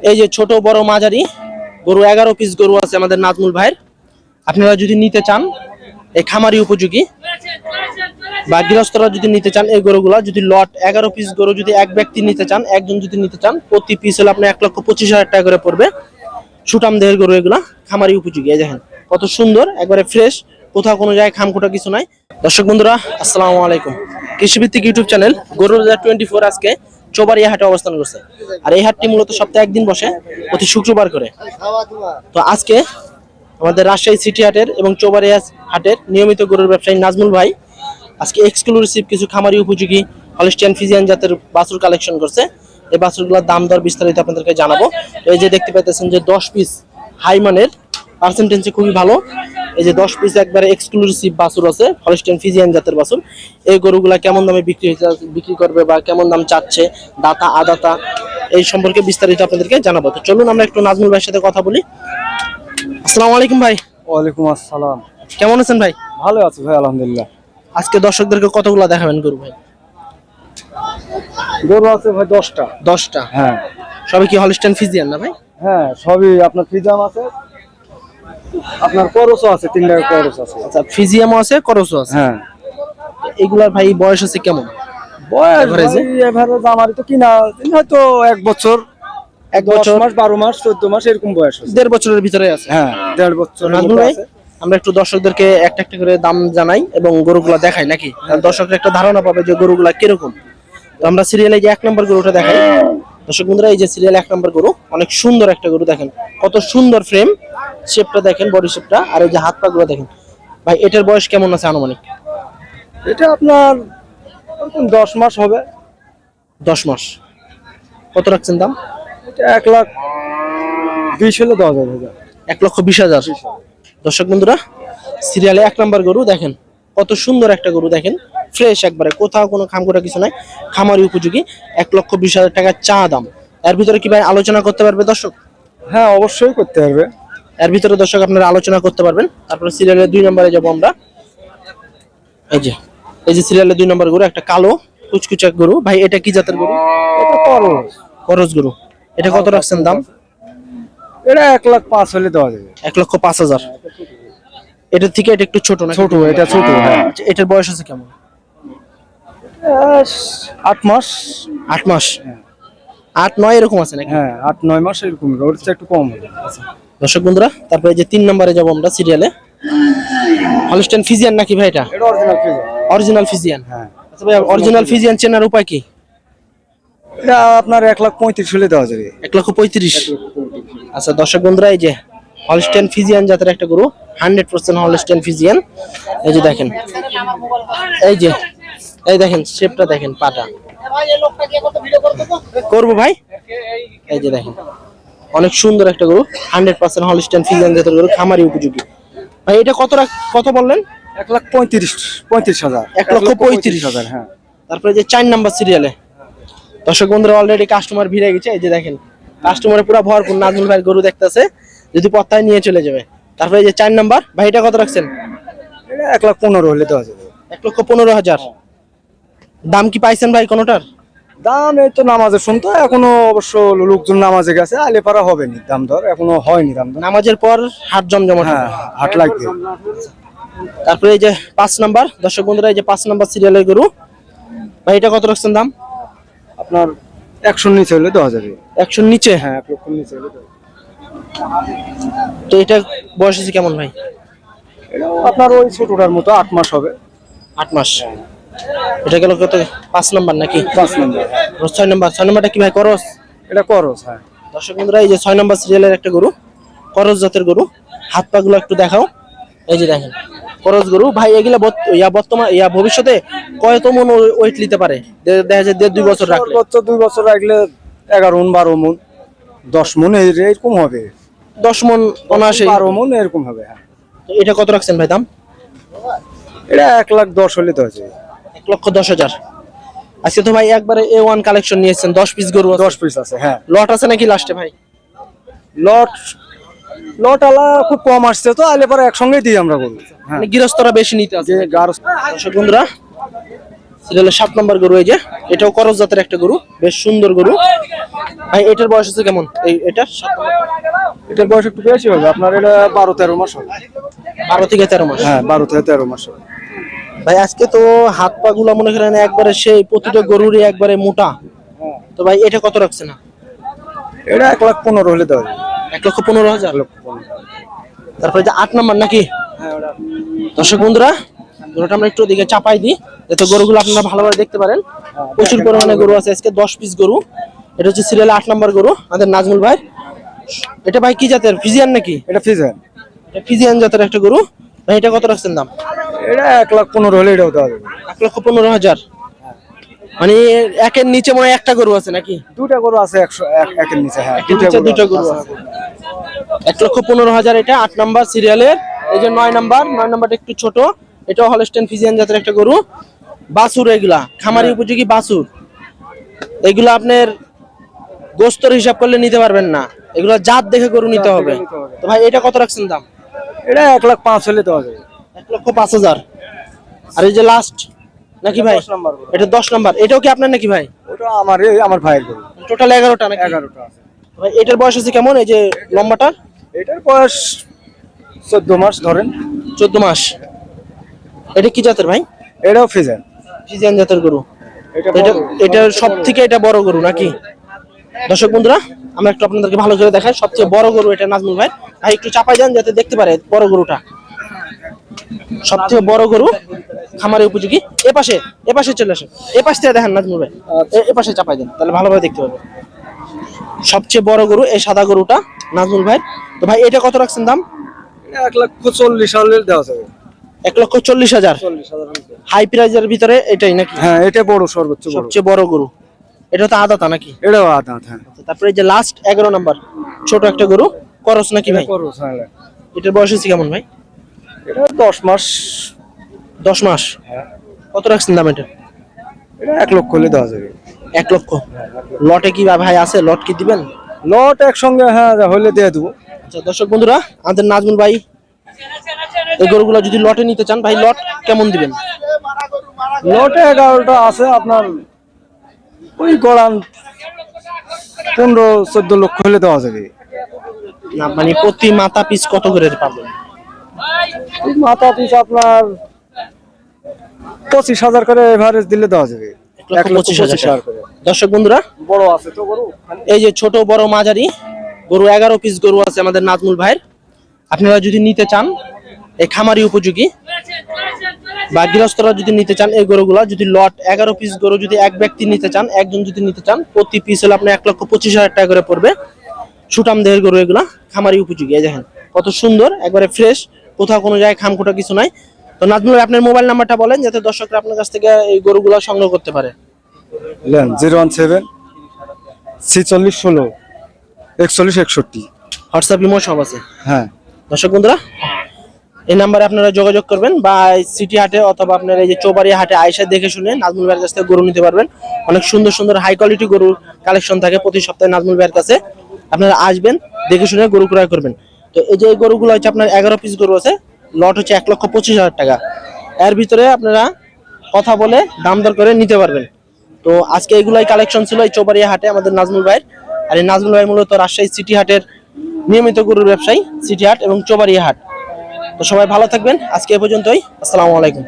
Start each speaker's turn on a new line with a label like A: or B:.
A: এই যে ছোট বড় মাঝারি গরু 11 পিস গরু আছে আমাদের নাজমুল ভাইয়ের। আপনারা যদি নিতে চান এই খামারি উপযোগী বা গৃহস্থরা যদি নিতে চান এই গরুগুলা, যদি লট 11 পিস গরু যদি এক ব্যক্তি নিতে চান, একজন যদি নিতে চান, প্রতি পিস হলে আপনার 1,25,000 টাকা করে পড়বে। সুটাম দেহের গরু এগুলা, খামারি উপযোগী। এই দেখেন কত সুন্দর, একবারে ফ্রেশ, কোথাও কোনো জায়গায় খামখোটা কিছু নাই। দর্শক বন্ধুরা আসসালামু আলাইকুম। কৃষিভিত্তিক ইউটিউব চ্যানেল গরুর বাজার 24 আজকে চৌবাড়িয়া হাটে অবস্থান করছে। আর এই হাটটি মূলত সপ্তাহে একদিন বসে, প্রতি শুক্রবার করে। তো আজকে আমাদের রাজশাহী সিটি হাটের এবং চৌবাড়িয়া হাটের নিয়মিত গরুর ব্যবসায়ী নাজমুল ভাই আজকে এক্সক্লুসিভ কিছু খামারি উপযোগী হলস্টিয়ান ফ্রিজিয়ান জাতের বাছুর কালেকশন করছে। এই বাছুরগুলোর দাম দর বিস্তারিত আপনাদেরকে জানাবো। এই যে দেখতে পাইতেছেন যে 10 পিস হাই মানের, পার্সেন্টেজে খুবই ভালো। এই যে 10 পিস একবারে এক্সক্লুসিভ বাছুর আছে হলস্টিয়ান ফ্রিজিয়ান জাতের বাছুর। এই গরুগুলা কেমন দামে বিক্রি করবে বা কেমন দাম চাচ্ছে, দাতা আদাতা, এই সম্পর্কে বিস্তারিত আপনাদেরকে জানাবো। তো চলুন আমরা একটু নাজমুল ভাইয়ের সাথে কথা বলি। আসসালামু আলাইকুম ভাই।
B: ওয়ালাইকুম আসসালাম।
A: কেমন আছেন ভাই?
B: ভালো আছি ভাই, আলহামদুলিল্লাহ।
A: আজকে দর্শকদেরকে কতগুলা দেখাবেন গরু ভাই?
B: গরু আছে ভাই 10টা।
A: 10টা?
B: হ্যাঁ।
A: সবই কি হলস্টিয়ান ফ্রিজিয়ান না ভাই?
B: হ্যাঁ, সবই আপনার ফ্রিজাম আছে, আপনার করসও আছে, 3টা করস আছে।
A: আচ্ছা, ফ্রিজিয়ামও আছে, করসও আছে।
B: হ্যাঁ।
A: এগুলার ভাই বয়স আছে কেমন?
B: বয়স এভারেজ আমারই তো কিনা হয়তো 1 বছর,
A: 1 বছর,
B: 10 মাস, 12 মাস, 14 মাস এরকম বয়স আছে।
A: 1.5 বছরের ভিতরে আছে।
B: হ্যাঁ, 1.5 বছর আছে।
A: আমরা একটু দর্শকদেরকে একটা একটা করে দাম জানাই এবং গরুগুলা দেখাই নাকি, দর্শকরা একটা ধারণা পাবে যে গরুগুলা কিরকম। তো আমরা সিরিয়ালে যে 1 নম্বর গরুটা দেখাই। দর্শক বন্ধুরা, এই যে সিরিয়াল 1 নম্বর গরু, অনেক সুন্দর একটা গরু। দেখেন কত সুন্দর ফ্রেম, শেপটা দেখেন, বডি শেপটা, আর এই যে হাত পা গুলো দেখেন। ভাই এটার বয়স কেমন আছে আনুমানিক?
B: এটা আপনার 10 মাস হবে।
A: 10 মাস। কত রাখছেন দাম?
B: এটা 1,20,000 হলে দেওয়া যাবে।
A: 1,20,000। দর্শক বন্ধুরা, সিরিয়ালে 1 নম্বর গরু দেখেন কত সুন্দর একটা গরু। দেখেন ফ্রেশ একবারে, কোথাও কোনো খামখোটা কিছু নাই, খামারি উপযোগী। 1,20,000 টাকা চা দাম। এর ভিতরে কি ভাই আলোচনা করতে পারবে দর্শক?
B: হ্যাঁ, অবশ্যই করতে পারবে।
A: এর ভিতরে দর্শক আপনারা আলোচনা করতে পারবেন। তারপরে সিরিয়ালে 2 নম্বরে যাব আমরা। এই যে সিরিয়ালে 2 নম্বর গরু, একটা কালো কুচকুচা গরু। ভাই এটা কি জাতের গরু?
B: এটা করস।
A: করস গরু। এটা কত রাখছেন দাম?
B: এটা 1,05,000 হলে দেওয়া যাবে।
A: 1,05,000। এটার থেকে এটা একটু ছোট না?
B: ছোট, এটা ছোট। হ্যাঁ।
A: এটার বয়স আছে কেমন?
B: 8 মাস।
A: 8 মাস? 8-9 এরকম আছে নাকি?
B: হ্যাঁ, 8-9 মাস এরকম, ওর চেয়ে একটু কম হবে।
A: দর্শক বন্ধুরা, তারপরে যে 3 নম্বরে যাব আমরা সিরিয়ালে। হলস্টিয়ান ফ্রিজিয়ান নাকি ভাই এটা?
B: এটা অরিজিনাল ফ্রিজ।
A: Original Friesian.
B: হ্যাঁ।
A: আচ্ছা ভাই, অরিজিনাল ফ্রিজিয়ান চেনার উপায় কি?
B: এটা আপনার 1,35,000 হলে দেওয়া যাবে।
A: 1,35,000। আচ্ছা দর্শক বন্ধুরা, এই যে হলস্টিয়ান ফ্রিজিয়ান জাতের একটা গরু, 100% হলস্টিয়ান ফ্রিজিয়ান। এই যে দেখেন, এই দেখেন শেপটা দেখেন, পাটা করবো ভাই। এই যে দেখেন অনেক সুন্দর একটা গরু, 100% হলস্টিয়ান ফ্রিজিয়ান জাতের গরু, খামারি উপযোগী। ভাই এটা কত বললেন?
B: 1,35,000।
A: 1,35,000।
B: হ্যাঁ।
A: তারপরে যে 4 নাম্বার সিরিয়ালে দর্শক বন্ধুরা অলরেডি কাস্টমার ভিড়ে গেছে। এই যে দেখেন কাস্টমারে পুরো ভরপুর। নাজমুল ভাই গরু দেখতেছে, যদি পত্তায় নিয়ে চলে যাবে। তারপরে এই যে 4 নাম্বার, ভাই এটা কত রাখছেন?
B: এটা 1,15,000 হলে দেওয়া যাবে।
A: 1,15,000। দাম কি পাইছেন ভাই কোনোটার?
B: দাম এই তো নামাজে শুনতো, এখনো অবশ্য লোকজন নামাজে গেছে, আলে পারা হবে নি দাম দর, এখনো হয়নি দাম দর।
A: নামাজের পর হাট জমজমাট।
B: হ্যাঁ, হাট লাগবে।
A: তারপরে এই যে 5 নাম্বার দর্শক বন্ধুরা, এই যে 5 নাম্বার সিরিয়ালের গরু, ভাই এটা কত রাখছেন দাম?
B: আপনার 100 নিচে হলে দেওয়া যাবে।
A: 100 নিচে?
B: হ্যাঁ, 1,00,000 নিচে হলে দেওয়া যাবে।
A: তো এটা বয়স আছে কেমন ভাই?
B: এটা আপনার ওই ছোটটার মতো 8 মাস হবে।
A: 8 মাস। এটা গেল কত? 5 নাম্বার নাকি?
B: 5 নম্বর।
A: 6 নাম্বার। 6 নাম্বারটা কি ভাই করস?
B: এটা করস। হ্যাঁ।
A: দর্শক বন্ধুরা, এই যে 6 নাম্বার সিরিয়ালের একটা গরু, করস জাতের গরু। হাত পা গুলো একটু দেখাও। এই যে দেখেন করস গরু। ভাই এগুলা বর্তমান ভবিষ্যতে কত মন ওয়েট নিতে পারে? দেখা যায় 1.5-2 বছর রাখলে।
B: 2 বছর রাখলে 11 মণ, 12 মণ, 10 মণ এরকম হবে।
A: 10 মন অনায়াসে,
B: 12 মণ এরকম হবে। হ্যাঁ।
A: তো এটা কত রাখছেন ভাই দাম?
B: এটা 1,10,000 হলে দেওয়া যাবে।
A: 1,10,000। আজকে তো ভাই একবারে A1 কালেকশন নিয়েছেন, 10 পিস গরু।
B: 10 পিস আছে। হ্যাঁ।
A: লট আছে নাকি লাস্টে ভাই?
B: লট আলা খুব কম আসছে, তো আলে পরে একসঙ্গে দিই আমরা গরু। হ্যাঁ,
A: মানে গৃহস্থরা বেশি নিতে আছে।
B: যে গার
A: দর্শক বন্ধুরা, সিরিয়ালের 7 নম্বর গরু। এই যে এটাও করস জাতের একটা গরু, বেশ সুন্দর গরু ভাই। এটার বয়স আছে কেমন? এটার 7 নম্বর,
B: এটার বয়স একটু বেশি হবে, আপনার এটা 12-13 মাস হবে।
A: 12 থেকে 13 মাস।
B: হ্যাঁ, 12 থেকে 13 মাস হবে।
A: ভাই আজকে তো হাত পা গুলা মনে করেন একবারে সেই প্রতিটা গরুরই একবারে মোটা। তো ভাই এটা কত রাখছে না?
B: এটা 1,15,000 হলে দেওয়া যাবে।
A: 1,15,000।
B: 1,15,000।
A: তারপরে যে 8 নম্বর নাকি?
B: হ্যাঁ, ওটা
A: দর্শক বন্ধুরা, গরুটা আমরা একটু দিকে চাপাই দিই যাতে গরুগুলো আপনারা ভালোভাবে দেখতে পারেন। প্রচুর পরিমাণে গরু আছে আজকে, 10 পিস গরু। এটা হচ্ছে সিরিয়ালে 8 নম্বর গরু আমাদের নাজমুল ভাই। এটা ভাই কি জাতের? ফিজিয়ান নাকি?
B: এটা ফিজেন।
A: এটা ফিজিয়ান জাতের একটা গরু ভাই। এটা কত রাখছেন দাম?
B: এটা 1,15,000 হলে এটাও দেওয়া যাবে।
A: 1,15,000। মানে একের নিচে মনে হয় একটা গরু আছে নাকি?
B: দুটা গরু আছে, 100 এর নিচে। হ্যাঁ,
A: একের নিচে দুটো গরু আছে। 1,15,000 এটা 8 নাম্বার সিরিয়ালের। এই যে 9 নাম্বার, 9 নাম্বারটা একটু ছোট। এটাও হলস্টেইন ফিজিয়ান জাতের একটা গরু। বাছুর এগুলা খামারি উপযোগী বাছুর। এগুলা আপনার গোস্তর হিসাব করলে নিতে পারবেন না, এগুলা জাত দেখে গরু নিতে হবে। তো ভাই এটা কত রাখছেন দাম?
B: এটা 1,05,000 হলে দেওয়া যাবে।
A: 1,05,000। আর এই যে লাস্ট নাকি ভাই?
B: 10 নাম্বার গরু।
A: এটা 10 নাম্বার। এটাও কি আপনার নাকি ভাই?
B: ওটা আমার ভাইয়ের গরু।
A: টোটাল 11টা নাকি?
B: 11টা আছে।
A: ভাই এটার বয়স আছে কেমন? এই যে লম্বাটা
B: এটার বয়স 14 মাস ধরেন।
A: 14 মাস। এটা কি জাতের ভাই?
B: এটাও ফিজেন।
A: ফিজিয়ান জাতের গরু।
B: এটা
A: এটা এটা সব থেকে এটা বড় গরু নাকি? দর্শক বন্ধুরা, আমরা একটু আপনাদেরকে ভালো করে দেখাই। সবচেয়ে বড় গরু এটা নাজমুল ভাই। ভাই একটু চাপাই দেন যাতে দেখতে পারে বড় গরুটা। সবচেয়ে বড় গরু, খামারে উপযোগী। এ পাশে চলে আসে, এ পাশ থেকে দেখেন নাজমুল ভাই। এ পাশে চাপাই দেন, তাহলে ভালোভাবে দেখতে পাবে। সবচেয়ে বড় গরু এই সাদা গরুটা নাজমুল ভাই। তো ভাই এটা কত রাখছেন দাম?
B: 1,40,000 হলে দেওয়া যাবে।
A: 1,40,000।
B: 40,000।
A: হাই প্রাইজের ভিতরে এটাই নাকি?
B: হ্যাঁ, এটা বড়, সর্বোচ্চ বড়।
A: সবচেয়ে বড় গরু। এটা তো আদাতা নাকি?
B: এটাও আদাত। হ্যাঁ,
A: তারপরে এই যে লাস্ট 11 নাম্বার ছোট একটা গরু, করস নাকি ভাই?
B: করস। হ্যাঁ,
A: এটার বয়স হচ্ছে কেমন ভাই?
B: এটা 10 মাস।
A: 10 মাস। কত রাখছেন দাম এটা?
B: এটা 1,00,000 হলে দেওয়া যাবে।
A: 1 লক্ষ। লটে কি ভাই আছে? লট কি দিবেন?
B: লট একসঙ্গে হ্যাঁ হলে দিয়ে দেবো।
A: আচ্ছা দর্শক বন্ধুরা, আমাদের নাজমুল ভাই এই গরুগুলো যদি লটে নিতে চান ভাই, লট কেমন দিবেন?
B: লটে 11টা আছে আপনার, ওই গড়ান 15-14 লক্ষ হলে দেওয়া যাবে।
A: না মানে প্রতি মাথা পিস কত করে পাবেন?
B: এই মাথা পিস আপনার 25,000 করে এভারেজ দিলে দেওয়া যাবে।
A: 1,25,000 করে। দর্শক বন্ধুরা,
B: বড় আছে তো গরু।
A: এই যে ছোট বড় মাঝারি গরু 11 পিস গরু আছে আমাদের নাজমুল ভাইয়ের। আপনারা যদি নিতে চান এই খামারি উপযোগী বা গৃহস্থরা যদি নিতে চান এই গরুগুলা, যদি লট 11 পিস গরু যদি এক ব্যক্তি নিতে চান, একজন যদি নিতে চান, প্রতি পিস হলে আপনার 1,25,000 টাকা করে পড়বে। সুটাম দেহের গরু এগুলা, খামারি উপযোগী। এই দেখেন কত সুন্দর, একবারে ফ্রেশ, কোথাও কোনো জায়গায় খামখোটা কিছু নাই। তো নাজমুল ভাই আপনার মোবাইল নাম্বারটা বলেন যাতে দর্শকরা আপনার কাছ থেকে এই গরুগুলা সংগ্রহ করতে পারে।
B: 017 46 16 41 61।
A: হোয়াটসঅ্যাপ ইমো সব আছে।
B: হ্যাঁ,
A: দর্শক বন্ধুরা, এই নাম্বারে আপনারা যোগাযোগ করবেন বা সিটি হাটে অথবা আপনার এই যে চৌবাড়ি হাটে আইসা দেখে শুনে নাজমুল ভাইয়ের কাছ থেকে গরু নিতে পারবেন। অনেক সুন্দর সুন্দর হাই কোয়ালিটি গরুর কালেকশন থাকে প্রতি সপ্তাহে নাজমুল ভাইয়ের কাছে। আপনারা আসবেন, দেখে শুনে গরু ক্রয় করবেন। তো এই যে এই গরুগুলো হচ্ছে আপনার 11 পিস গরু আছে, লট হচ্ছে 1,25,000 টাকা। এর ভিতরে আপনারা কথা বলে দাম দর করে নিতে পারবেন। তো আজকে এগুলাই কালেকশন ছিল এই চৌবাড়ি হাটে আমাদের নাজমুল ভাইয়ের। আর এই নাজমুল ভাই মূলত রাজশাহী সিটি হাটের নিয়মিত গরুর ব্যবসায়ী, সিটি হাট এবং চৌবাড়ি হাট। তো সবাই ভালো থাকবেন, আজকে এ পর্যন্তই। আসসালামু আলাইকুম।